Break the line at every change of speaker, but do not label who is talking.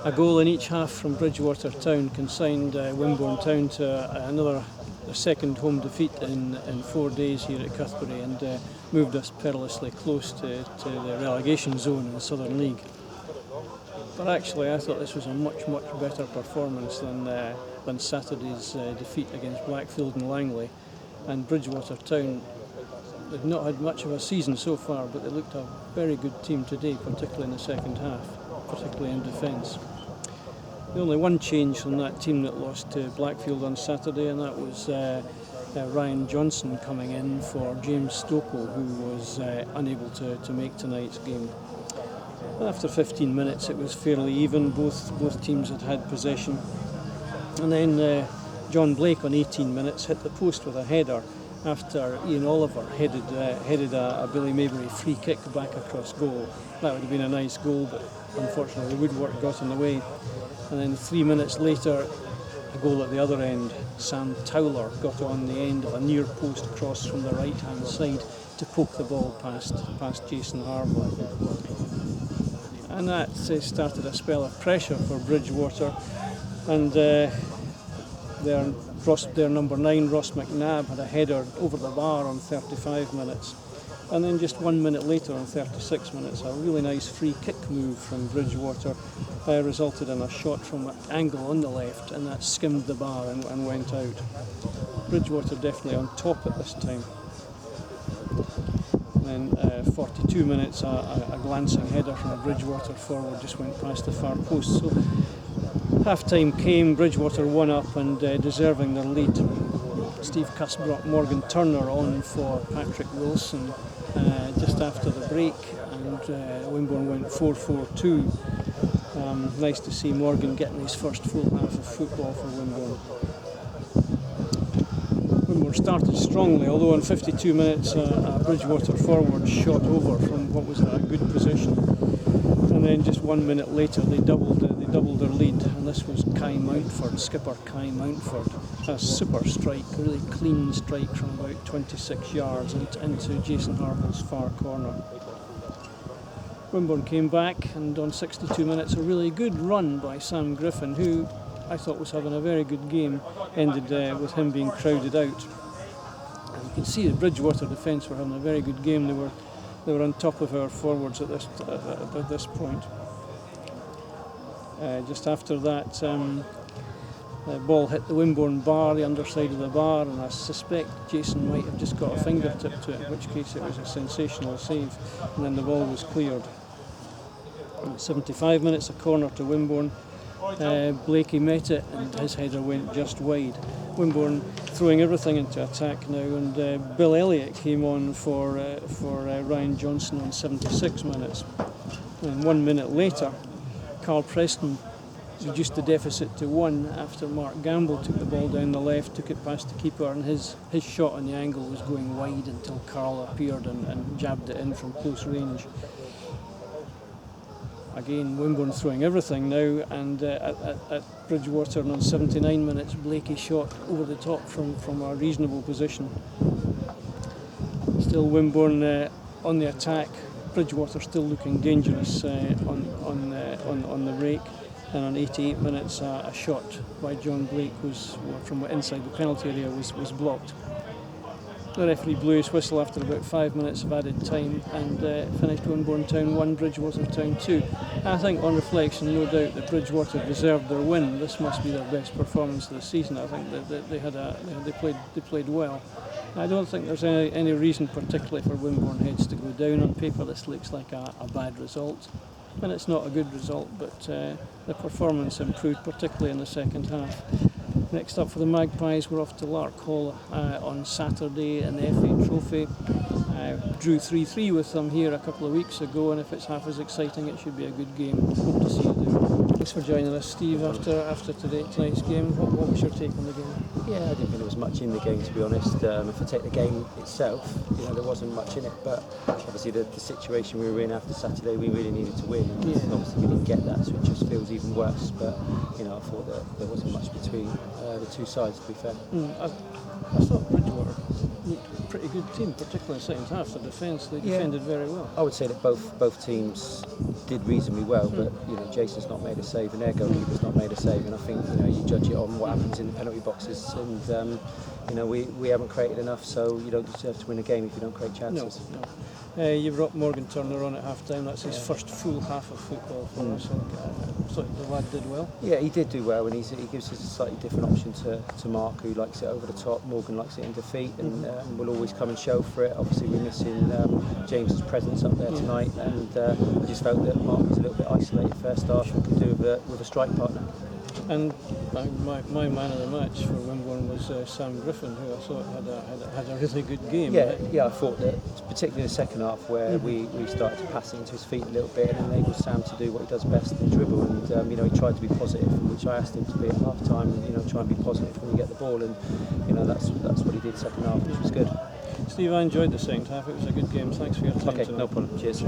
A goal in each half from Bridgwater Town consigned Wimborne Town to a second home defeat in 4 days here at Cuthbury, and moved us perilously close to the relegation zone in the Southern League. But actually I thought this was a much better performance than Saturday's defeat against Blackfield and Langley. And Bridgwater Town, they've not had much of a season so far, but they looked a very good team today, particularly in the second half, particularly in defence. The only one change from that team that lost to Blackfield on Saturday, and that was Ryan Johnson coming in for James Stockel, who was unable to make tonight's game. After 15 minutes it was fairly even, both teams had possession, and then John Blake on 18 minutes hit the post with a header after Ian Oliver headed a Billy Maybury free kick back across goal. That would have been a nice goal, but unfortunately the woodwork got in the way. And then 3 minutes later, a goal at the other end. Sam Towler got on the end of a near post cross from the right hand side to poke the ball past Jason Harville. And that started a spell of pressure for Bridgwater, and their number 9, Ross McNabb, had a header over the bar on 35 minutes. And then just 1 minute later, on 36 minutes, a really nice free kick move from Bridgwater resulted in a shot from an angle on the left, and that skimmed the bar and went out. Bridgwater definitely on top at this time. And then 42 minutes, a glancing header from a Bridgwater forward just went past the far post. So half-time came, Bridgwater won up and deserving their lead. Steve Cuss brought Morgan Turner on for Patrick Wilson just after the break, and Wimborne went 4-4-2. Nice to see Morgan getting his first full half of football for Wimborne. Wimborne started strongly, although in 52 minutes a Bridgwater forward shot over from what was a good position, and then just 1 minute later they doubled their lead, and this was skipper Kai Mountford. A super strike, a really clean strike from about 26 yards into Jason Harville's far corner. Wimborne came back, and on 62 minutes a really good run by Sam Griffin, who I thought was having a very good game, ended with him being crowded out. And you can see the Bridgwater defence were having a very good game. They were on top of our forwards at this point. Just after that, the ball hit the Wimborne bar, the underside of the bar, and I suspect Jason might have just got a fingertip to it, in which case it was a sensational save, and then the ball was cleared. At 75 minutes, a corner to Wimborne. Blakey met it, and his header went just wide. Wimborne throwing everything into attack now, and Bill Elliott came on for Ryan Johnson on 76 minutes. And 1 minute later, Carl Preston reduced the deficit to 1 after Mark Gamble took the ball down the left, took it past the keeper, and his shot on the angle was going wide until Carl appeared and jabbed it in from close range. Again, Wimborne throwing everything now, and at Bridgwater on 79 minutes, Blakey shot over the top from a reasonable position. Still Wimborne on the attack, Bridgwater still looking dangerous on the break. And on 88 minutes, a shot by John Blake was from inside the penalty area was blocked. The referee blew his whistle after about 5 minutes of added time, and finished Wimborne Town 1, Bridgwater Town 2. I think on reflection, no doubt that Bridgwater deserved their win. This must be their best performance of the season. I think that they played well. I don't think there's any reason particularly for Wimborne Heads to go down. On paper this looks like a bad result, and it's not a good result, but the performance improved, particularly in the second half. Next up for the Magpies, we're off to Lark Hall on Saturday in the FA Trophy. Drew 3-3 with them here a couple of weeks ago, and if it's half as exciting, it should be a good game. Hope to see you there. Thanks for joining us, Steve, after tonight's game. What was your take on the game?
Yeah, I didn't think there was much in the game, to be honest. If I take the game itself, there wasn't much in it, but obviously the situation we were in after Saturday, we really needed to win. Yeah. Obviously we didn't get that, so it just feels even worse, but I thought that there wasn't much between the two sides, to be fair.
I thought Bridgwater looked a pretty good team, particularly in the second half. The defence, they defended very well.
I would say that both teams did reasonably well, but Jason's not made a save and their goalkeeper's not made a save, and I think you judge it on what happens in the penalty boxes, and we haven't created enough, so you don't deserve to win a game if you don't create chances.
No. You brought Morgan Turner on at half time. That's his first full half of football for us, and so the lad did well. Yeah,
he did do well, and he gives us a slightly different option to Mark, who likes it over the top. Morgan likes it in defeat, and will always come and show for it. Obviously, we're missing James's presence up there tonight, and I just felt that Mark was a little bit isolated first half and could do with a strike partner.
And my man of the match for Wimborne was Sam Griffin, who I thought had a really good game.
I thought that, particularly in the second half, where we started to pass it into his feet a little bit and enabled Sam to do what he does best, and dribble. And he tried to be positive, which I asked him to be at half time. And try and be positive when you get the ball, and that's what he did second half, which was good.
Steve, I enjoyed the second half. It was a good game. Thanks for your time.
Okay, no problem. Cheers.